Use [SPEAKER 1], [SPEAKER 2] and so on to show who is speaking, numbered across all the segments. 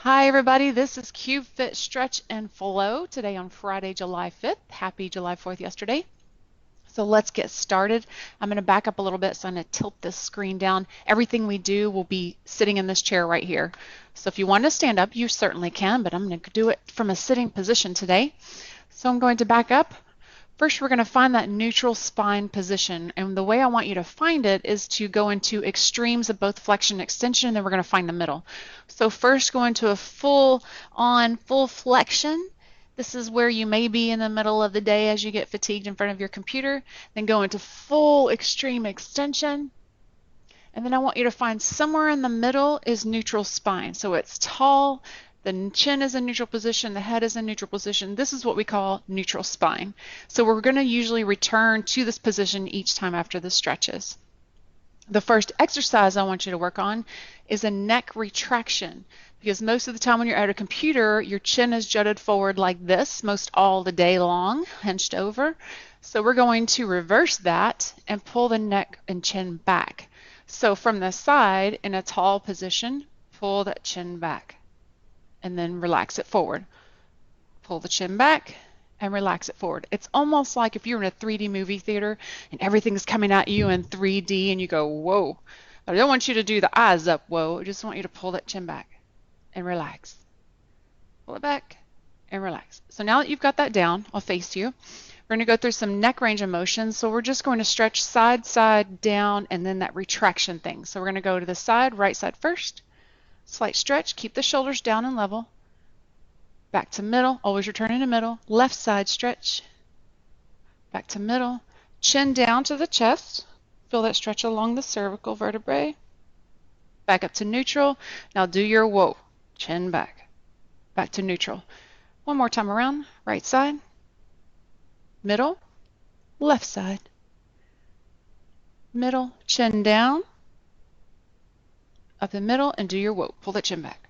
[SPEAKER 1] Hi everybody, this is CubeFit Stretch and Flow today on Friday, July 5th. Happy July 4th yesterday. So let's get started. I'm going to back up a little bit, so I'm going to tilt this screen down. Everything we do will be sitting in this chair right here. So if you want to stand up, you certainly can, but I'm going to do it from a sitting position today. So I'm going to back up. First, we're going to find that neutral spine position, and the way I want you to find it is to go into extremes of both flexion and extension, and then we're going to find the middle. So first, go into a full flexion. This is where you may be in the middle of the day as you get fatigued in front of your computer. Then go into full extreme extension, and then I want you to find somewhere in the middle is neutral spine. So it's tall, the chin is in neutral position, the head is in neutral position. This is what we call neutral spine. So we're going to usually return to this position each time after the stretches. The first exercise I want you to work on is a neck retraction, because most of the time when you're at a computer, your chin is jutted forward like this most all the day long, hunched over. So we're going to reverse that and pull the neck and chin back. So from the side in a tall position, pull that chin back and then relax it forward. Pull the chin back and relax it forward. It's almost like if you're in a 3D movie theater and everything's coming at you in 3D and you go, whoa. But I don't want you to do the eyes up, whoa. I just want you to pull that chin back and relax. Pull it back and relax. So now that you've got that down, I'll face you. We're going to go through some neck range of motion. So we're just going to stretch side, side, down, and then that retraction thing. So we're going to go to the side, right side first. Slight stretch, keep the shoulders down and level. Back to middle, always returning to middle. Left side stretch. Back to middle. Chin down to the chest. Feel that stretch along the cervical vertebrae. Back up to neutral. Now do your whoa. Chin back. Back to neutral. One more time around. Right side. Middle. Left side. Middle. Chin down. Up the middle and do your whoa. Pull that chin back.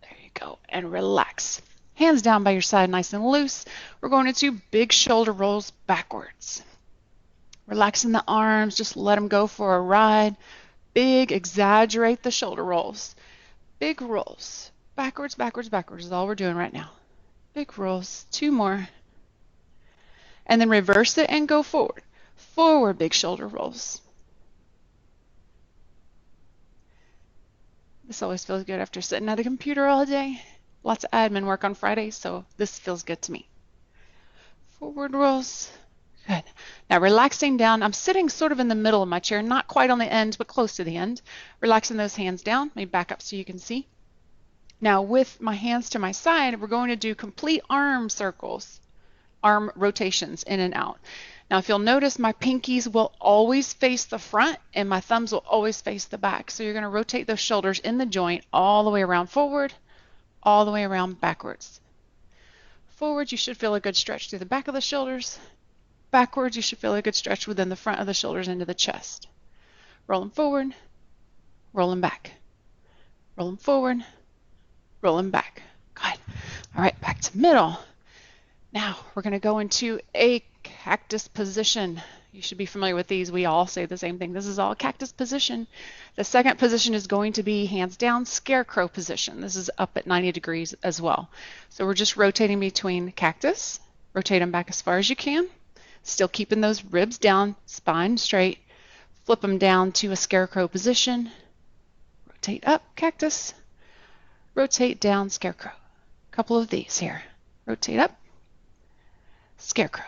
[SPEAKER 1] There you go. And relax. Hands down by your side, nice and loose. We're going into big shoulder rolls backwards. Relaxing the arms, just let them go for a ride. Big, exaggerate the shoulder rolls. Big rolls. Backwards, backwards, backwards is all we're doing right now. Big rolls. Two more. And then reverse it and go forward. Forward, big shoulder rolls. This always feels good after sitting at a computer all day. Lots of admin work on Fridays, so this feels good to me. Forward rolls. Good. Now relaxing down. I'm sitting sort of in the middle of my chair, not quite on the end, but close to the end. Relaxing those hands down. Let me back up so you can see. Now with my hands to my side, we're going to do complete arm circles, arm rotations in and out. Now if you'll notice, my pinkies will always face the front and my thumbs will always face the back. So you're going to rotate those shoulders in the joint all the way around forward, all the way around backwards. Forward, you should feel a good stretch through the back of the shoulders. Backwards, you should feel a good stretch within the front of the shoulders into the chest. Rolling forward, rolling back. Rolling forward, rolling back. Good. All right, back to middle. Now we're going to go into a cactus position. You should be familiar with these. We all say the same thing. This is all cactus position. The second position is going to be hands down scarecrow position. This is up at 90 degrees as well. So we're just rotating between cactus. Rotate them back as far as you can. Still keeping those ribs down, spine straight. Flip them down to a scarecrow position. Rotate up, cactus. Rotate down, scarecrow. A couple of these here. Rotate up, scarecrow.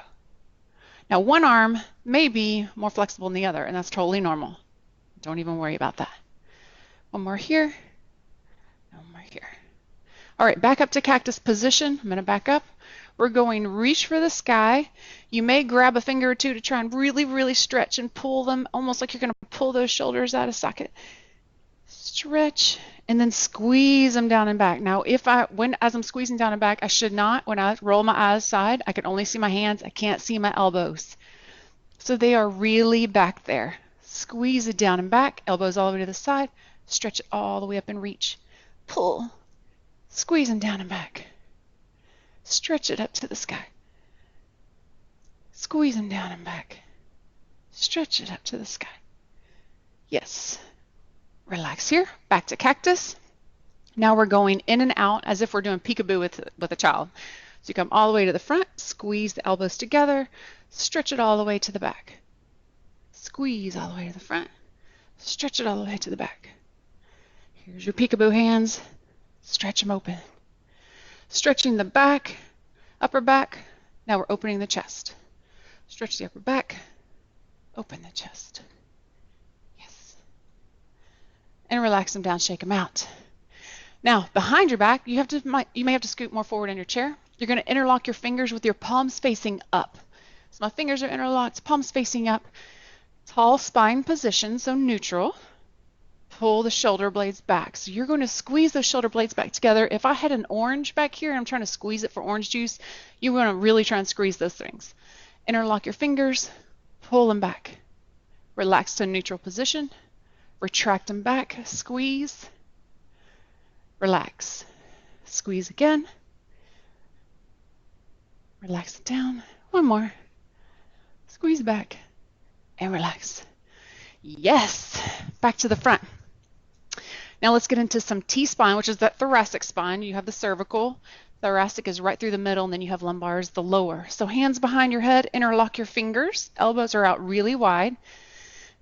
[SPEAKER 1] Now one arm may be more flexible than the other, and that's totally normal. Don't even worry about that. One more here, one more here. All right, back up to cactus position. I'm going to back up. We're going reach for the sky. You may grab a finger or two to try and really, really stretch and pull them, almost like you're going to pull those shoulders out of socket. Stretch, and then squeeze them down and back. Now, as I'm squeezing down and back, I should not, when I roll my eyes side, I can only see my hands. I can't see my elbows. So they are really back there. Squeeze it down and back, elbows all the way to the side, stretch it all the way up and reach. Pull, squeeze them down and back. Stretch it up to the sky. Squeeze them down and back. Stretch it up to the sky. Yes. Relax here. Back to cactus. Now we're going in and out as if we're doing peekaboo with a child. So you come all the way to the front, squeeze the elbows together, stretch it all the way to the back. Squeeze all the way to the front, stretch it all the way to the back. Here's your peekaboo hands. Stretch them open. Stretching the back, upper back. Now we're opening the chest. Stretch the upper back, open the chest. Yes. And relax them down, shake them out. Now, behind your back, you may have to scoot more forward in your chair. You're going to interlock your fingers with your palms facing up. So my fingers are interlocked, palms facing up. Tall spine position, so neutral. Pull the shoulder blades back. So you're going to squeeze those shoulder blades back together. If I had an orange back here and I'm trying to squeeze it for orange juice, you're going to really try and squeeze those things. Interlock your fingers, pull them back. Relax to a neutral position. Retract them back, squeeze. Relax. Squeeze again. Relax it down. One more. Squeeze back and relax. Yes. Back to the front. Now let's get into some T-spine, which is that thoracic spine. You have the cervical. Thoracic is right through the middle, and then you have lumbar is the lower. So hands behind your head, interlock your fingers. Elbows are out really wide.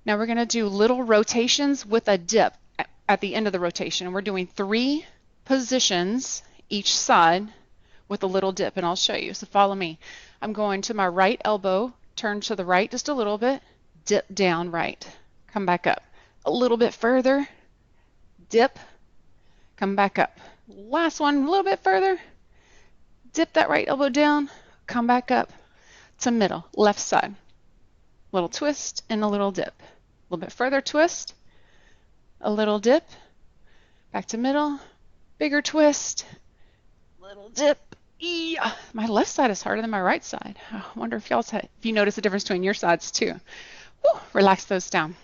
[SPEAKER 1] Now we're going to do little rotations with a dip at the end of the rotation. And we're doing 3 positions each side with a little dip, and I'll show you. So follow me. I'm going to my right elbow, turn to the right just a little bit, dip down right, come back up. A little bit further, dip, come back up. Last one, a little bit further, dip that right elbow down, come back up to middle, left side. Little twist and a little dip. A little bit further twist, a little dip, back to middle, bigger twist, little dip. Yeah. My left side is harder than my right side. I wonder if you notice the difference between your sides too. Woo, relax those down.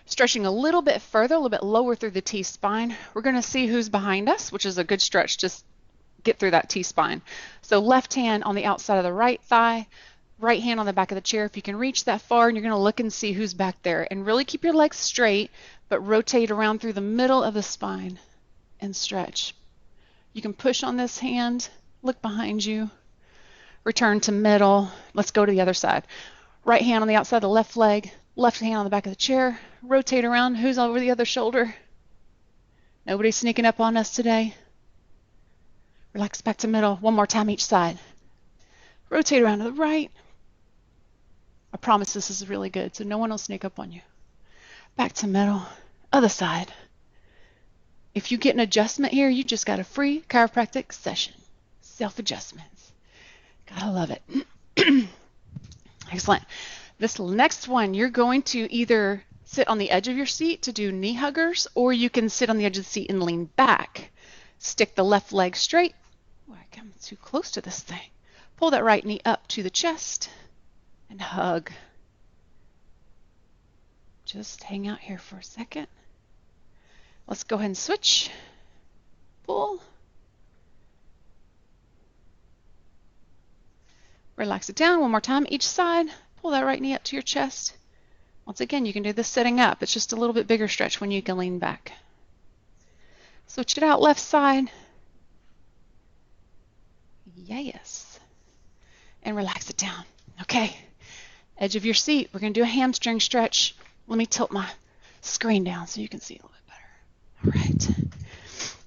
[SPEAKER 1] Stretching a little bit further, a little bit lower through the T-spine. We're going to see who's behind us, which is a good stretch. Just get through that T-spine. So left hand on the outside of the right thigh, right hand on the back of the chair if you can reach that far, and you're going to look and see who's back there. And really keep your legs straight, but rotate around through the middle of the spine and stretch. You can push on this hand, look behind you, return to middle. Let's go to the other side. Right hand on the outside of the left leg, left hand on the back of the chair, rotate around. Who's over the other shoulder? Nobody's sneaking up on us today. Relax back to middle. One more time each side. Rotate around to the right. I promise this is really good, so no one will sneak up on you. Back to middle. Other side. If you get an adjustment here, you just got a free chiropractic session. Self-adjustments. Gotta love it. Excellent. This next one, you're going to either sit on the edge of your seat to do knee huggers, or you can sit on the edge of the seat and lean back. Stick the left leg straight. Oh, I come too close to this thing. Pull that right knee up to the chest and hug. Just hang out here for a second. Let's go ahead and switch. Pull. Relax it down one more time each side. Pull that right knee up to your chest. Once again, you can do this sitting up. It's just a little bit bigger stretch when you can lean back. Switch it out, left side. Yes. And relax it down. Okay. Edge of your seat. We're going to do a hamstring stretch. Let me tilt my screen down so you can see a little bit better. All right.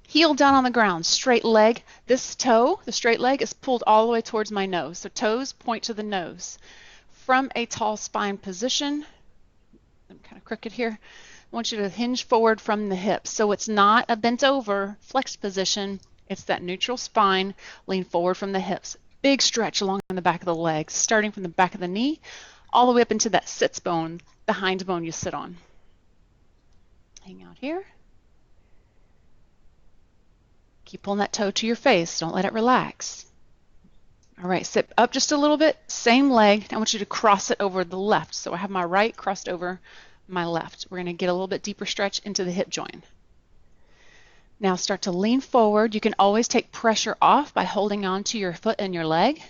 [SPEAKER 1] Heel down on the ground, straight leg. This toe, the straight leg, is pulled all the way towards my nose. So toes point to the nose. From a tall spine position, I'm kind of crooked here, I want you to hinge forward from the hips. So it's not a bent over, flexed position. It's that neutral spine, lean forward from the hips. Big stretch along the back of the legs, starting from the back of the knee, all the way up into that sits bone, the hind bone you sit on. Hang out here. Keep pulling that toe to your face. Don't let it relax. All right, sit up just a little bit. Same leg. I want you to cross it over the left. So I have my right crossed over my left. We're going to get a little bit deeper stretch into the hip joint. Now start to lean forward. You can always take pressure off by holding on to your foot and your leg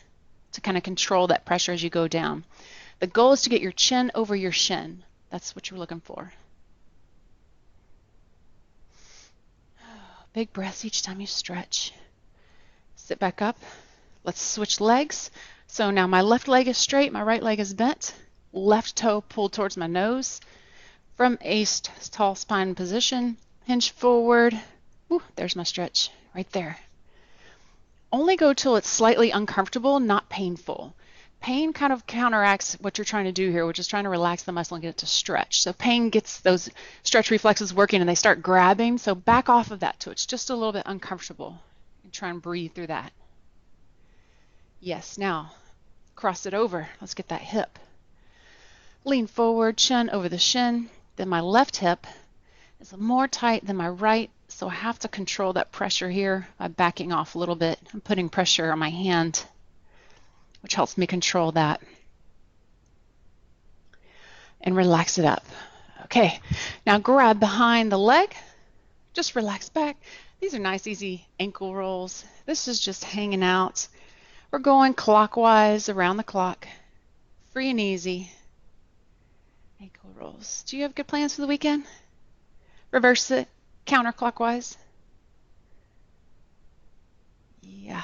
[SPEAKER 1] to kind of control that pressure as you go down. The goal is to get your chin over your shin. That's what you're looking for. Big breaths each time you stretch. Sit back up. Let's switch legs. So now my left leg is straight, my right leg is bent. Left toe pulled towards my nose. From a tall spine position, hinge forward. Ooh, there's my stretch right there. Only go till it's slightly uncomfortable, not painful. Pain kind of counteracts what you're trying to do here, which is trying to relax the muscle and get it to stretch. So pain gets those stretch reflexes working and they start grabbing. So back off of that till it's just a little bit uncomfortable. And try and breathe through that. Yes, now cross it over. Let's get that hip. Lean forward, chin over the shin. Then my left hip is more tight than my right, so I have to control that pressure here by backing off a little bit. I'm putting pressure on my hand, which helps me control that. And relax it up. Okay, now grab behind the leg. Just relax back. These are nice, easy ankle rolls. This is just hanging out. We're going clockwise around the clock. Free and easy. Ankle rolls. Do you have good plans for the weekend? Reverse it counterclockwise. Yeah.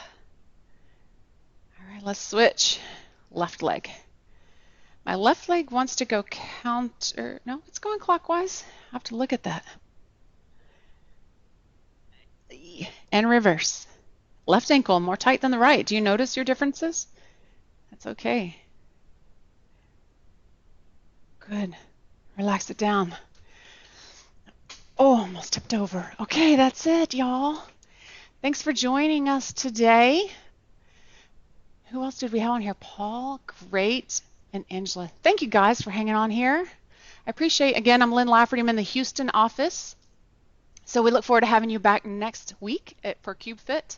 [SPEAKER 1] All right, let's switch. Left leg. My left leg wants to go counter. No, it's going clockwise. I have to look at that. And reverse. Left ankle more tight than the right. Do you notice your differences? That's okay. Good. Relax it down. Oh, almost tipped over. Okay, that's it, y'all. Thanks for joining us today. Who else did we have on here? Paul, great, and Angela. Thank you guys for hanging on here. I appreciate, again, I'm Lynn Lafferty. I'm in the Houston office. So we look forward to having you back next week for CubeFit.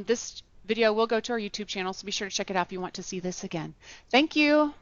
[SPEAKER 1] This video will go to our YouTube channel, so be sure to check it out if you want to see this again. Thank you.